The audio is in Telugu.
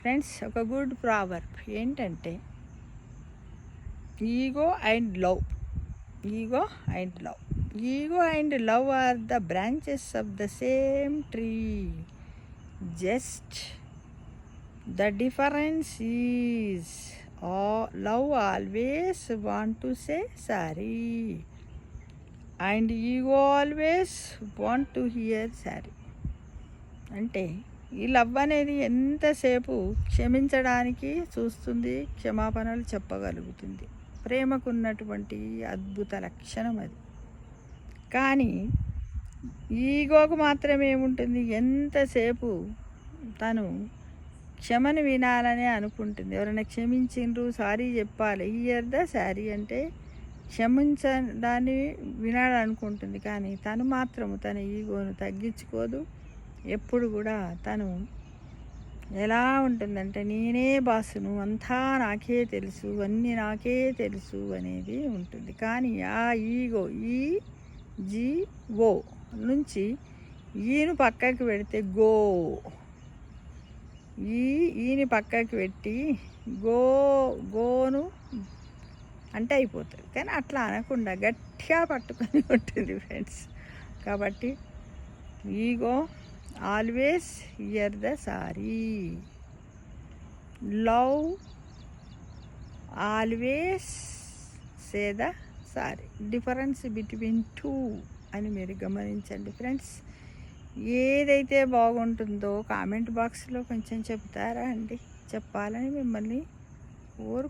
ఫ్రెండ్స్, ఒక గుడ్ ప్రావర్బ్ ఏంటంటే ego and love. Ego and love. Ego and love or the branches of the same tree. Just the difference is love always want to say sorry and ego always want to hear sorry. అంటే ఈ లవ్ అనేది ఎంతసేపు క్షమించడానికి చూస్తుంది, క్షమాపణలు చెప్పగలుగుతుంది. ప్రేమకున్నటువంటి అద్భుత లక్షణం అది. కానీ ఈగోకు మాత్రం ఏముంటుంది, ఎంతసేపు తను క్షమను వినాలని అనుకుంటుంది. ఎవరైనా క్షమించిండ్రు, సారీ చెప్పాలి, హియర్ ద సారీ అంటే క్షమించడాన్ని వినాలనుకుంటుంది. కానీ తను మాత్రము తన ఈగోను తగ్గించుకోదు. ఎప్పుడు కూడా తను ఎలా ఉంటుందంటే నేనే బాసును, అంతా నాకే తెలుసు, అన్నీ నాకే తెలుసు అనేది ఉంటుంది. కానీ ఆ ఈగో ఈజీఓ నుంచి ఈను పక్కకి పెడితే ఈని పక్కకి పెట్టి గోను అంటే అయిపోతుంది. కానీ అట్లా అనకుండా గట్టిగా పట్టుకొని ఉంటుంది ఫ్రెండ్స్. కాబట్టి ego always here the sorry, love always say the sorry. Difference between two అని మీరు గమనించండి ఫ్రెండ్స్. ఏదైతే బాగుంటుందో కామెంట్ బాక్స్లో కొంచెం చెప్తారా అండి? చెప్పాలని మిమ్మల్ని కోరుకు